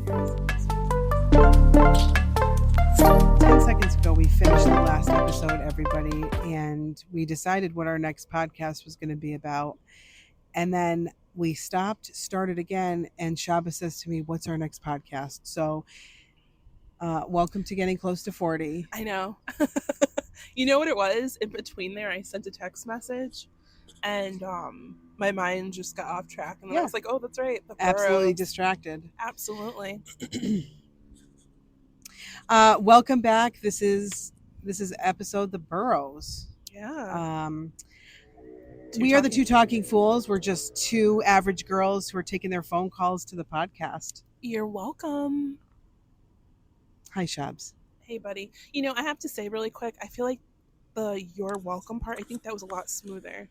10 seconds ago, we finished the last episode, everybody, and we decided what our next podcast was going to be about. And then we stopped, started again, and Shaba says to me, "What's our next podcast?" So, welcome to Getting Close to 40. I know. You know what it was? In between there, I sent a text message, and my mind just got off track. And then I was like, "Oh, that's right, the Absolutely Boroughs." distracted. Absolutely. Welcome back. This is episode The Boroughs. Yeah. We are the two talking fools. We're just two average girls who are taking their phone calls to the podcast. You're welcome. Hi, Shabs. Hey, buddy. You know, I have to say really quick, I feel like the "you're welcome" part, I think that was a lot smoother.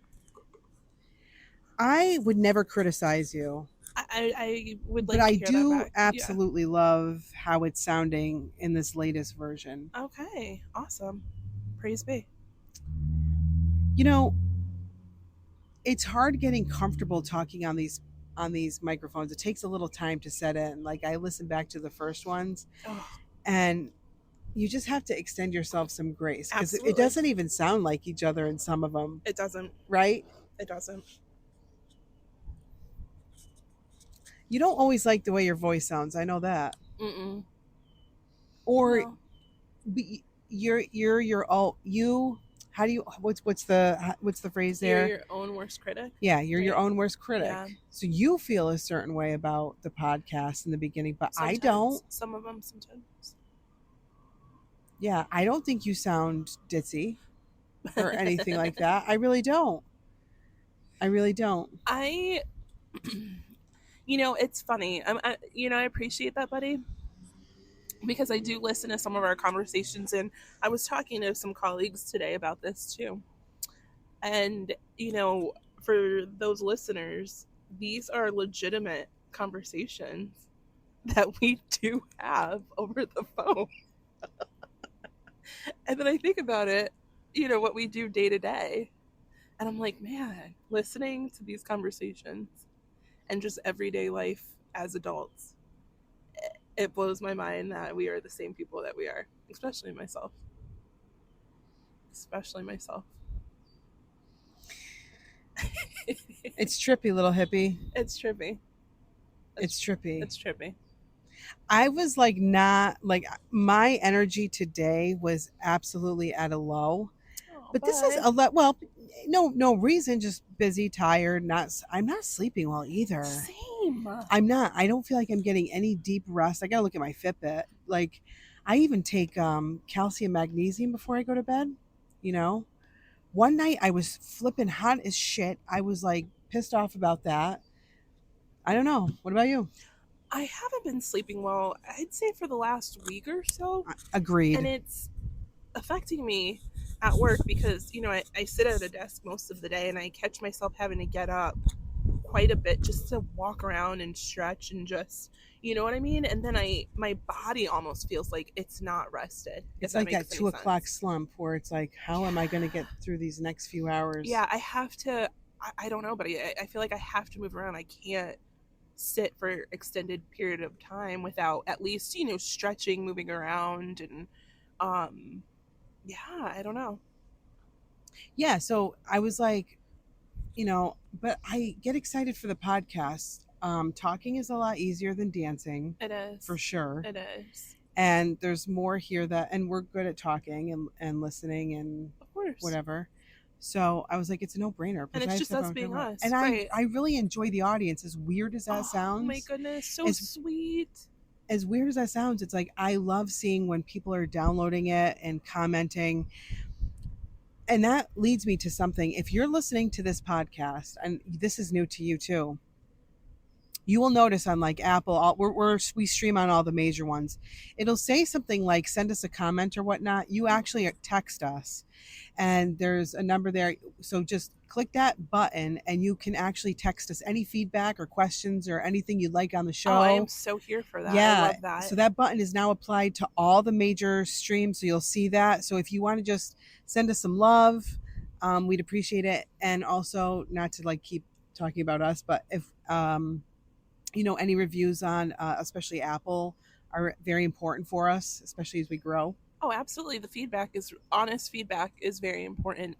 I would never criticize you. I would like but to I hear do that back. absolutely love how it's sounding in this latest version. Okay, awesome. Praise be. You know, it's hard getting comfortable talking on these microphones. It takes a little time to set in. Like, I listened back to the first ones, and you just have to extend yourself some grace, because it doesn't even sound like each other in some of them. It doesn't. Right? It doesn't. You don't always like the way your voice sounds. I know that. Mm-mm. Or No. you're your own. You. How do you? What's the phrase there? You're your own worst critic. Yeah, you're your own worst critic. Yeah. So you feel a certain way about the podcast in the beginning, but Sometimes. I don't. Some of them sometimes. Yeah, I don't think you sound ditzy or anything like that. I really don't. You know, it's funny. I appreciate that, buddy, because I do listen to some of our conversations, and I was talking to some colleagues today about this too. And, you know, for those listeners, these are legitimate conversations that we do have over the phone. And then I think about it, you know, what we do day to day. And I'm like, man, listening to these conversations and just everyday life as adults, it blows my mind that we are the same people that we are, especially myself. It's trippy, little hippie. It's trippy. It's trippy. I was like, not like, my energy today was absolutely at a low. But this is a lot. Well, no reason, just busy, tired. I'm not sleeping well either. Same. I'm not. I don't feel like I'm getting any deep rest. I gotta look at my Fitbit. Like, I even take calcium magnesium before I go to bed. You know, one night I was flipping hot as shit. I was like pissed off about that. I don't know. What about you? I haven't been sleeping well, I'd say, for the last week or so. Agreed. And it's affecting me at work because, you know, I sit at a desk most of the day, and I catch myself having to get up quite a bit just to walk around and stretch and just, you know what I mean? And then my body almost feels like it's not rested. It's like that 2 o'clock slump where it's like, how am I going to get through these next few hours? Yeah, I have to, I don't know, but I feel like I have to move around. I can't sit for extended period of time without at least, you know, stretching, moving around, and yeah, I don't know. Yeah, so I was like, you know, but I get excited for the podcast. Talking is a lot easier than dancing. It is. For sure. It is. And there's more here and we're good at talking and listening and of course, whatever. So I was like, it's a no-brainer. And it's just us being us. And right. I really enjoy the audience, as weird as that sounds. Oh my goodness, so sweet. As weird as that sounds, it's like, I love seeing when people are downloading it and commenting. And that leads me to something. If you're listening to this podcast, and this is new to you too, you will notice on like Apple, we stream on all the major ones. It'll say something like, send us a comment or whatnot. You actually text us, and there's a number there. So just click that button and you can actually text us any feedback or questions or anything you'd like on the show. Oh, I am so here for that. Yeah. I love that. So that button is now applied to all the major streams. So you'll see that. So if you want to just send us some love, we'd appreciate it. And also, not to like keep talking about us, but if, Any reviews on especially Apple are very important for us, especially as we grow. Oh, absolutely. The feedback is honest feedback is very important.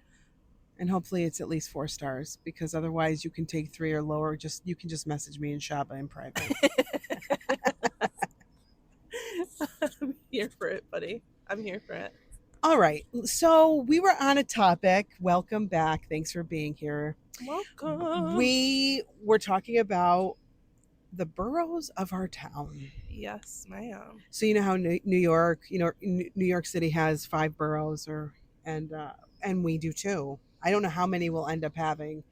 And hopefully it's at least 4 stars, because otherwise you can take 3 or lower. You can just message me and Shaba in private. I'm here for it, buddy. I'm here for it. All right. So we were on a topic. Welcome back. Thanks for being here. Welcome. We were talking about the boroughs of our town. Yes, ma'am. So you know how New York, New York City has 5 boroughs, and we do too. I don't know how many we'll end up having.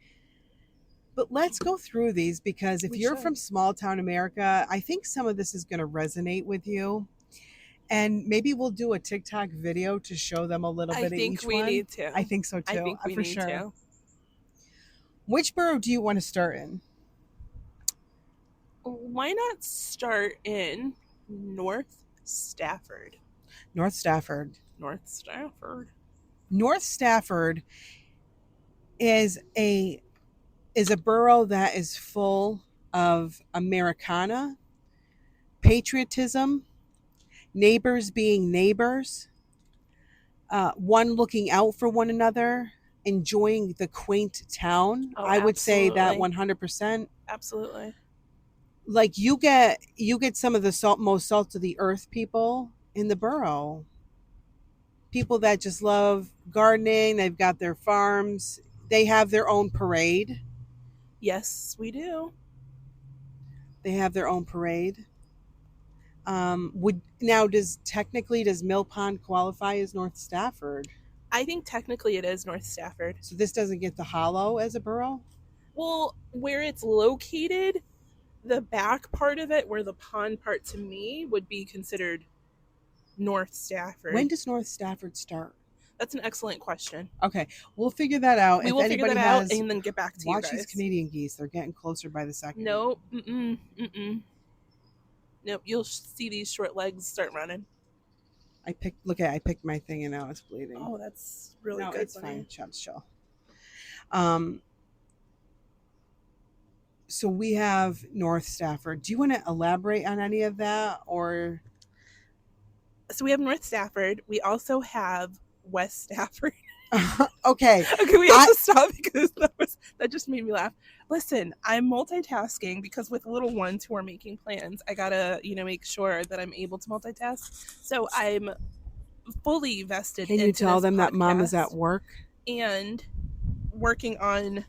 But let's go through these, because if you're from small town America, I think some of this is going to resonate with you. And maybe we'll do a TikTok video to show them a little bit of each one. I think we need to. I think so too. I think we for need sure. to. Which borough do you want to start in? Why not start in North Stafford? North Stafford. North Stafford. North Stafford is a borough that is full of Americana, patriotism, neighbors being neighbors, one looking out for one another, enjoying the quaint town. Oh, I would say that absolutely. 100%. Absolutely. Like you get some of the most salt of the earth people in the borough. People that just love gardening. They've got their farms. They have their own parade. Yes, we do. They have their own parade. Does Mill Pond qualify as North Stafford? I think technically it is North Stafford. So this doesn't get the Hollow as a borough? Well, where it's located, the back part of it, where the pond part to me would be considered North Stafford. When does North Stafford start? That's an excellent question. Okay, we'll figure that out. We will figure that out and then get back to you guys. Watch these Canadian geese. They're getting closer by the second. Nope. Nope. You'll see these short legs start running. I picked my thing and now it's bleeding. Oh, that's really good. It's fine. Chub's chill. So we have North Stafford. Do you want to elaborate on any of that, or? So we have North Stafford. We also have West Stafford. Okay. Okay, we have to stop because that just made me laugh. Listen, I'm multitasking because with little ones who are making plans, I gotta, make sure that I'm able to multitask. So I'm fully vested. Can you tell them that mom is at work and working on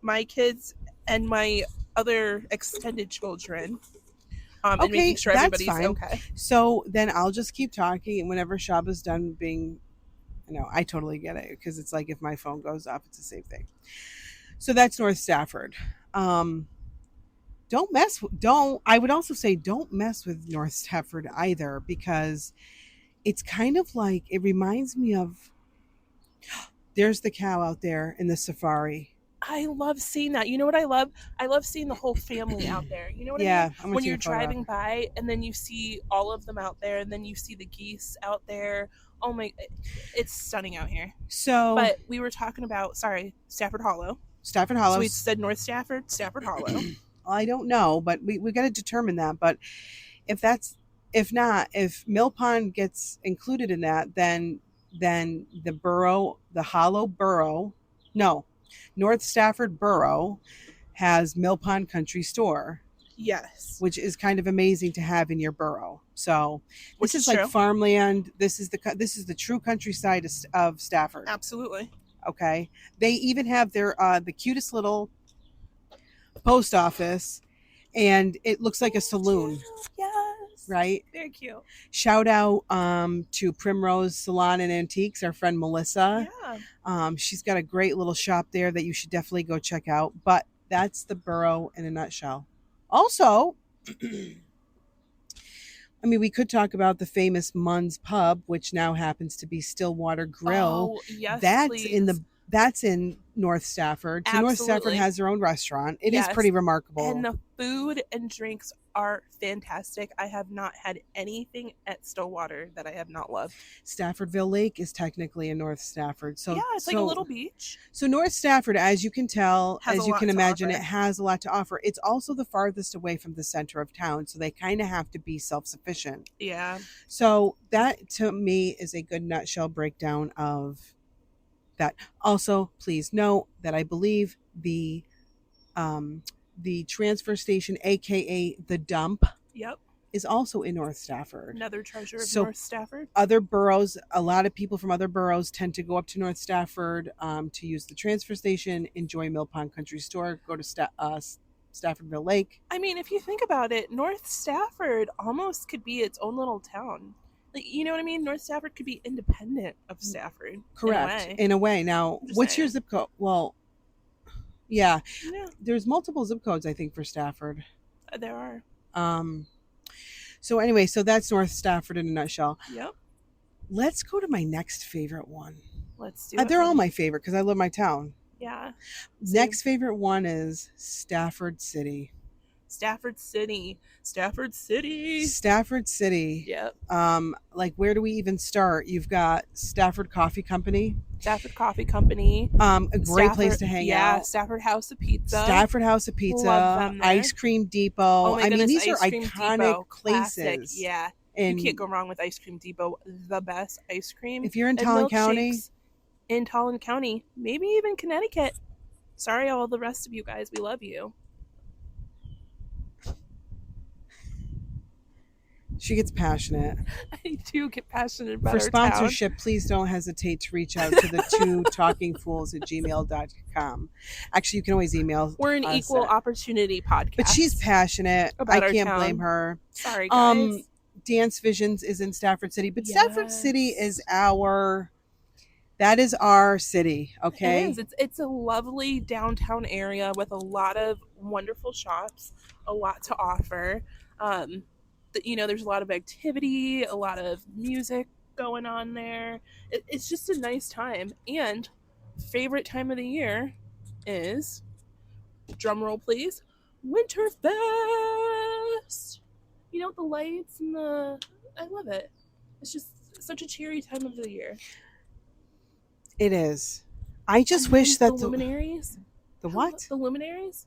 my kids and my other extended children? And making sure everybody's okay. So then I'll just keep talking, and whenever Shaba's done being, I totally get it, because it's like if my phone goes off, it's the same thing. So that's North Stafford. I would also say don't mess with North Stafford either, because it's kind of like, it reminds me of, there's the cow out there in the safari. I love seeing that. You know what I love? I love seeing the whole family out there. You know what I mean? When you're driving by and then you see all of them out there and then you see the geese out there. Oh my, it's stunning out here. But we were talking about, Stafford Hollow. Stafford Hollow. So we said North Stafford, Stafford Hollow. I don't know, but we got to determine that. But if Mill Pond gets included in that, then North Stafford Borough has Mill Pond Country Store. Yes. Which is kind of amazing to have in your borough. So this is like farmland. This is the true countryside of Stafford. Absolutely. Okay. They even have their the cutest little post office, and it looks like a saloon. Yes. Right? Very cute. Shout out to Primrose Salon and Antiques, our friend Melissa. Yeah. She's got a great little shop there that you should definitely go check out. But that's the borough in a nutshell. Also, we could talk about the famous Munn's Pub, which now happens to be Stillwater Grill. Oh, yes, that's please. in the That's in North Stafford. So North Stafford Absolutely. has their own restaurant. It is Yes. pretty remarkable. And the food and drinks are fantastic. I have not had anything at Stillwater that I have not loved. Staffordville Lake is technically in North Stafford. So Yeah, it's like a little beach. So North Stafford, as you can tell, Has as a you lot can to imagine, offer. it has a lot to offer. It's also the farthest away from the center of town, so they kind of have to be self-sufficient. Yeah. So that to me is a good nutshell breakdown of that. Also, please note that I believe the transfer station, aka the dump, Yep. is also in North Stafford. Another treasure of So North Stafford. other boroughs, a lot of people from other boroughs tend to go up to North Stafford to use the transfer station, enjoy Mill Pond Country Store, go to Staffordville Lake. I mean, if you think about it, North Stafford almost could be its own little town. Like, you know what I mean? North Stafford could be independent of Stafford. Correct. In a way. Now, what's your zip code? Well, yeah. There's multiple zip codes, I think, for Stafford. There are. So anyway, so that's North Stafford in a nutshell. Yep. Let's go to my next favorite one. Let's do it. They're all my favorite because I love my town. Yeah. Next favorite one is Stafford City. Stafford City. Stafford City. Stafford City. Yep. Like, where do we even start? You've got Stafford Coffee Company. Stafford Coffee Company. A great place to hang out. Yeah, Stafford House of Pizza. Stafford House of Pizza. Love them there. Ice Cream Depot. Oh my goodness, these are Ice Cream iconic Depot. places. Classic. Yeah. And you can't go wrong with Ice Cream Depot. The best ice cream. If you're in Talon County. In Talon County. Maybe even Connecticut. Sorry, all the rest of you guys. We love you. She gets passionate. I do get passionate about For our sponsorship, town. Please don't hesitate to reach out to the two talkingfools@gmail.com. Actually, you can always email. We're an equal opportunity podcast. But she's passionate. I can't blame her. Sorry, guys. Dance Visions is in Stafford City, but Stafford City is our city. Okay. It is. It's a lovely downtown area with a lot of wonderful shops, a lot to offer. There's a lot of activity, a lot of music going on there. It's just a nice time. And favorite time of the year is, drumroll please, Winterfest. The lights and I love it. It's just such a cheery time of the year. It is. I just wish that the luminaries. The what? The luminaries.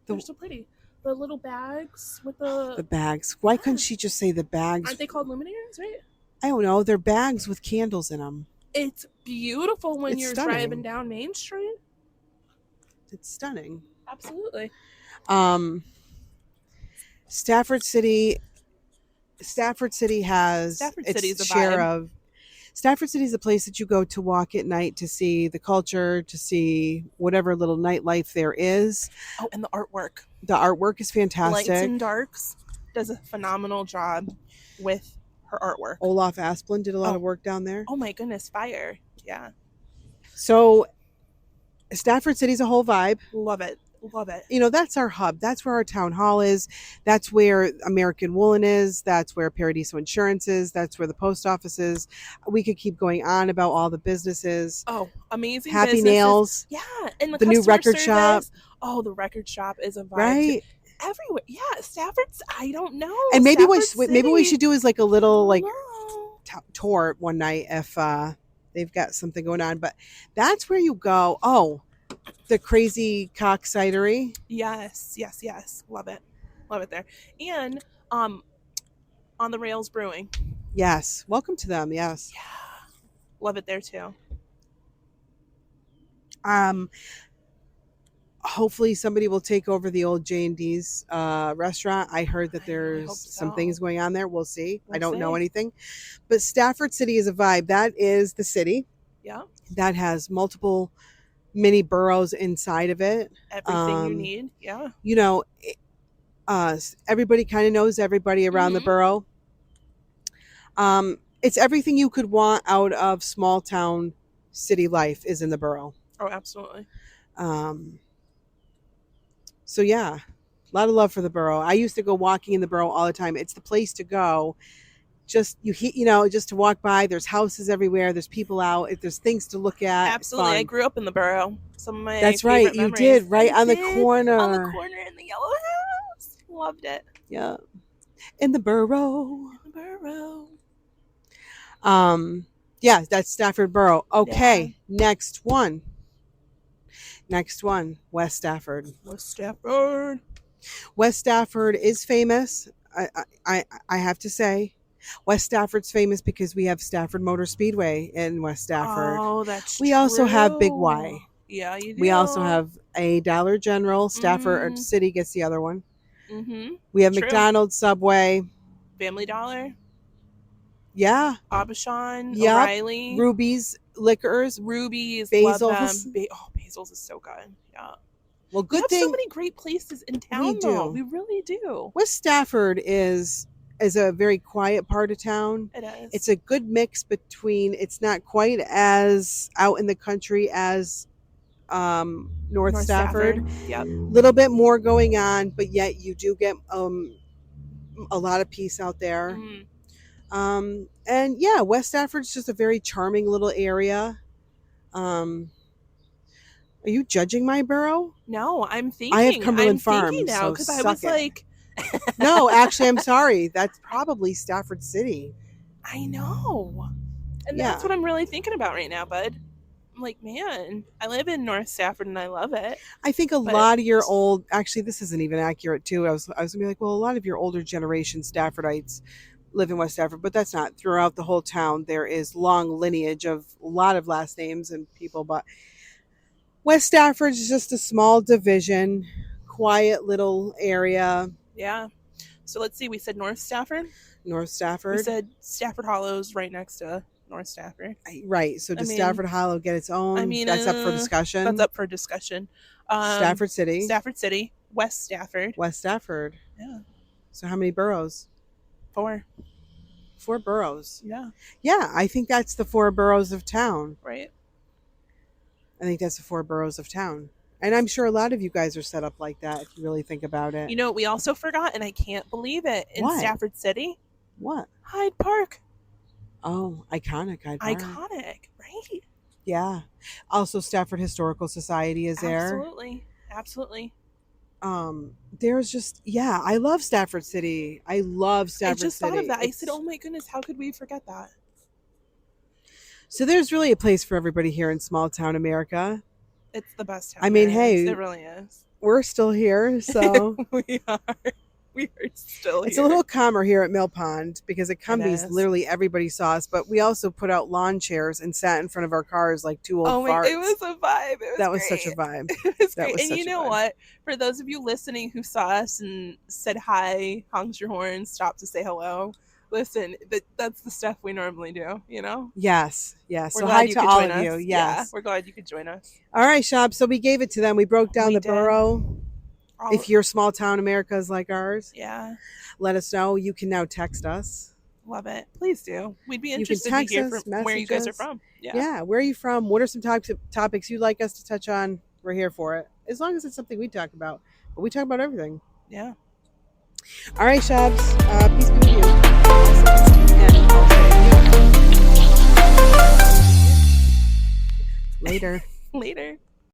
They're so pretty. The little bags with the bags. Why couldn't she just say the bags? Aren't they called luminaries, right? I don't know. They're bags with candles in them. It's beautiful when you're driving down Main Street. It's stunning. Absolutely. Stafford City has its share of. Stafford City is a place that you go to walk at night to see the culture, to see whatever little nightlife there is. Oh, and the artwork. The artwork is fantastic. Lights and Darks does a phenomenal job with her artwork. Olaf Asplund did a lot of work down there. Oh my goodness, fire. Yeah. So Stafford City's a whole vibe. Love it. Love it. That's our hub. That's where our town hall is. That's where American Woolen is. That's where Paradiso Insurance is. That's where the post office is. We could keep going on about all the businesses. Oh, amazing. Happy businesses. Nails. Yeah. And the new record shop. Oh, the record shop is a vibe. Right. Everywhere. Yeah. Stafford's, I don't know. And maybe we should do is like a little tour one night if they've got something going on. But that's where you go. Oh, the Crazy Cock Cidery. Yes. Love it there. And on the Rails Brewing. Yes, welcome to them. Yes. Yeah, love it there too. Hopefully somebody will take over the old J&D's restaurant. I heard that there's some things going on there. We'll see. I don't know anything, but Stafford City is a vibe. That is the city. Yeah. That has multiple mini boroughs inside of it. Everything you need. Yeah. Everybody kind of knows everybody around the borough. It's everything you could want out of small town city life is in the borough. Oh, absolutely. So yeah, a lot of love for the borough. I used to go walking in the borough all the time. It's the place to go just just to walk by. There's houses everywhere. There's people out. If there's things to look at, it's Absolutely. I fun. grew up in the borough. Some of my That's favorite right. You memories. did, right I on the did, corner. on the corner in the yellow house. Loved it. Yeah. In the borough. In the borough. Yeah, that's Stafford Borough. Okay, next one. West Stafford. West Stafford. West Stafford is famous. I have to say, West Stafford's famous because we have Stafford Motor Speedway in West Stafford. Oh, that's we true. also have Big Y. Yeah, you do. We also have a Dollar General. Stafford City gets the other one. Mm-hmm. We have McDonald's, Subway, Family Dollar. Yeah. Abishan, Yep. O'Reilly. Ruby's Liquors. Ruby's. Basil's. Love them. Basil's is so good. Yeah. Well, good we have thing. so many great places in town, we do. though. We really do. West Stafford is a very quiet part of town. It is. It's a good mix between, it's not quite as out in the country as North Stafford. Yep. A little bit more going on, but yet you do get a lot of peace out there. And yeah, West Stafford's just a very charming little area. Are you judging my borough? No, I'm thinking. I have Cumberland Farms now because I was like, no, actually, I'm sorry. That's probably Stafford City. I know, and that's what I'm really thinking about right now, bud. I'm like, man, I live in North Stafford and I love it. I think a lot of your old, actually, this isn't even accurate too. I was gonna be like, well, a lot of your older generation Staffordites live in West Stafford, but that's not. Throughout the whole town, there is long lineage of a lot of last names and people, but West Stafford is just a small division, quiet little area. Yeah. So let's see. We said North Stafford. North Stafford. We said Stafford Hollow's right next to North Stafford. Right. So does Stafford Hollow get its own? I mean, that's up for discussion. That's up for discussion. Stafford City. Stafford City. West Stafford. West Stafford. Yeah. So how many boroughs? 4. 4 boroughs. Yeah. Yeah, I think that's the 4 boroughs of town. Right. I think that's the 4 boroughs of town. And I'm sure a lot of you guys are set up like that if you really think about it. You know what we also forgot, and I can't believe it, in Stafford City? What? Hyde Park. Oh, iconic Hyde Park. Iconic, right? Yeah. Also, Stafford Historical Society is there. Absolutely. There's just, I love Stafford City. I love Stafford City. I just thought of that. I said, oh my goodness, how could we forget that? So there's really a place for everybody here in small town America. It's the best town. I mean, hey, it really is. We're still here, so we are still here. It's a little calmer here at Mill Pond because at Cumbies, literally everybody saw us, but we also put out lawn chairs and sat in front of our cars like 2 old farts. It was a vibe. That was such a vibe. It was great. And you know what? For those of you listening who saw us and said hi, honked your horn, stopped to say hello, listen, that's the stuff we normally do, you know? Yes. So hi to all of you. Yes. Yeah, we're glad you could join us. All right, Shop. So we gave it to them. We broke down the borough. If your small town America is like ours, let us know. You can now text us. Love it. Please do. We'd be interested to hear from where you guys are from. Yeah. Where are you from? What are some topics you'd like us to touch on? We're here for it. As long as it's something we talk about. But we talk about everything. Yeah. All right, Shabs. Peace be with you. And also you. Later. Later.